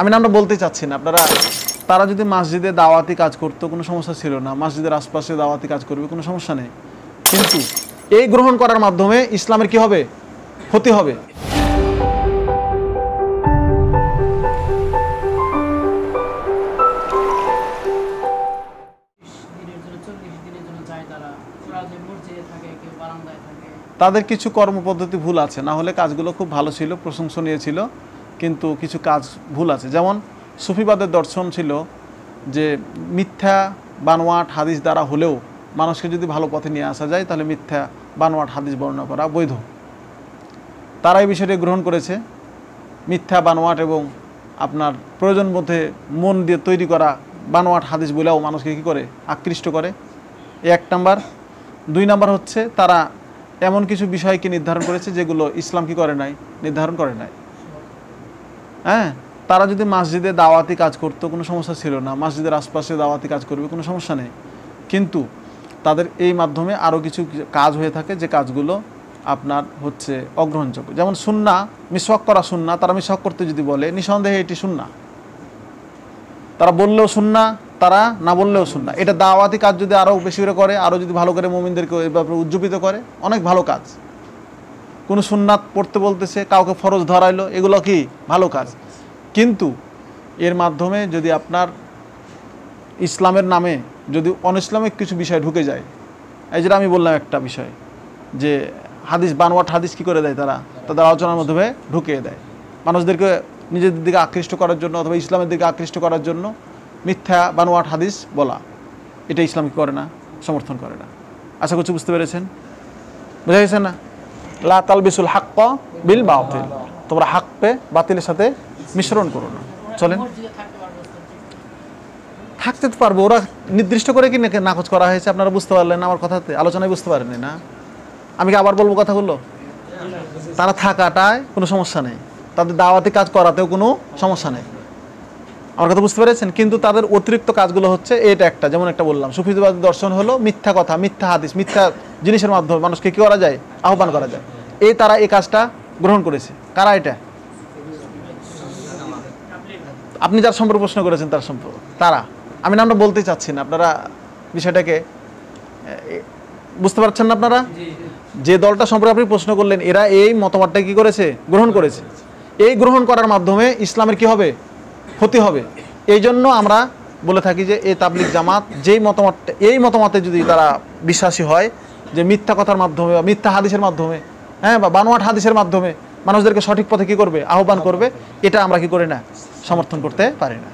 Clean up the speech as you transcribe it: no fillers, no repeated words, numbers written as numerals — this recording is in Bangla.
আমি নামটা বলতে চাচ্ছি না, আপনারা তারা যদি মসজিদে দাওয়াতি কাজ করতো কোনো সমস্যা ছিল না, মসজিদের আশপাশে দাওয়াতি কাজ করবে কোনো সমস্যা নেই, কিন্তু এই গ্রহণ করার মাধ্যমে ইসলামের কি হবে? ক্ষতি হবে। তাদের কিছু কর্মপদ্ধতি ভুল আছে, না হলে কাজগুলো খুব ভালো ছিল, প্রশংসনীয় ছিল, কিন্তু কিছু কাজ ভুল আছে। যেমন সুফিবাদের দর্শন ছিল যে মিথ্যা বানোয়াট হাদিস দ্বারা হলেও মানুষকে যদি ভালো পথে নিয়ে আসা যায় তাহলে মিথ্যা বানোয়াট হাদিস বর্ণনা করা বৈধ। তারা এই বিষয়টি গ্রহণ করেছে। মিথ্যা বানোয়াট এবং আপনার প্রয়োজন মধ্যে মন দিয়ে তৈরি করা বানোয়াট হাদিস বলেও মানুষকে কী করে? আকৃষ্ট করে। এক নাম্বার। 2 নাম্বার হচ্ছে তারা এমন কিছু বিষয়কে নির্ধারণ করেছে যেগুলো ইসলাম কি করে নাই? নির্ধারণ করে নাই। হ্যাঁ, তারা যদি মসজিদে দাওয়াতি কাজ করতো কোনো সমস্যা ছিল না, মসজিদের আশপাশে দাওয়াতি কাজ করবে কোনো সমস্যা নেই, কিন্তু তাদের এই মাধ্যমে আরও কিছু কাজ হয়ে থাকে যে কাজগুলো আপনার হচ্ছে অগ্রহণযোগ্য। যেমন সুন্না, মিসওয়াক করা সুন্না, তারা মিসওয়াক করতে যদি বলে নিঃসন্দেহে এটি সুন্না, তারা বললেও সুন্না, তারা না বললেও সুন্না। এটা দাওয়াতি কাজ যদি আরও বেশি করে আরও যদি ভালো করে মুমিনদেরকে এই ব্যাপারে উজ্জীবিত করে, অনেক ভালো কাজ। কোনো সুন্নাত পড়তে বলতেছে, কাউকে ফরজ ধরাইলো, এগুলো কি ভালো কাজ। কিন্তু এর মাধ্যমে যদি আপনার ইসলামের নামে যদি অনইসলামিক কিছু বিষয় ঢুকে যায়, এই যেটা আমি বললাম একটা বিষয় যে হাদিস বানোয়াট হাদিস কী করে দেয়, তাদের আলোচনার মাধ্যমে ঢুকিয়ে দেয় মানুষদেরকে নিজেদের দিকে আকৃষ্ট করার জন্য অথবা ইসলামের দিকে আকৃষ্ট করার জন্য মিথ্যা বানোয়াট হাদিস বলা, এটা ইসলাম কি করে না? সমর্থন করে না। আশা করছি বুঝতে পেরেছেন, বুঝা গেছে না? লা তালবিসুল হাক্ক বিল বাতিল, তোমরা হাক পে বাতিলের সাথে মিশ্রণ করো না। চলেন, থাকতে তো পারবো, ওরা নির্দিষ্ট করে কি নাকচ করা হয়েছে, আপনারা বুঝতে পারলেন আমার কথাতে? আলোচনায় বুঝতে পারেননি না? আমি কি আবার বলবো কথাগুলো? তারা থাকাটায় কোনো সমস্যা নেই, তাদের দাওয়াতি কাজ করাতেও কোনো সমস্যা নেই, আমার কথা বুঝতে পেরেছেন? কিন্তু তাদের অতিরিক্ত কাজগুলো হচ্ছে এটা একটা, যেমন একটা বললাম সুফিবাদের দর্শন হলো মিথ্যা কথা, মিথ্যা হাদিস, মিথ্যা জিনিসের মাধ্যমে মানুষকে কী করা যায়? আহ্বান করা যায়। তারা এই কাজটা গ্রহণ করেছে। কারা এটা? আপনি যার সম্পর্কে প্রশ্ন করেছেন তার সম্পর্কে তারা, আমি নামটা বলতে চাচ্ছি না, আপনারা বিষয়টাকে বুঝতে পারছেন না? আপনারা যে দলটা সম্পর্কে আপনি প্রশ্ন করলেন, এরা এই মতামতটা কি করেছে? গ্রহণ করেছে। এই গ্রহণ করার মাধ্যমে ইসলামের কি হবে? ক্ষতি হবে। এই জন্য আমরা বলে থাকি যে এই তাবলিগ জামাত যেই মতামতটা, এই মতামতে যদি তারা বিশ্বাসী হয় যে মিথ্যা কথার মাধ্যমে বা মিথ্যা হাদিসের মাধ্যমে, হ্যাঁ, বা বানোয়াট হাদিসের মাধ্যমে মানুষদেরকে সঠিক পথে কি করবে? আহ্বান করবে, এটা আমরা কি করি না? সমর্থন করতে পারি না।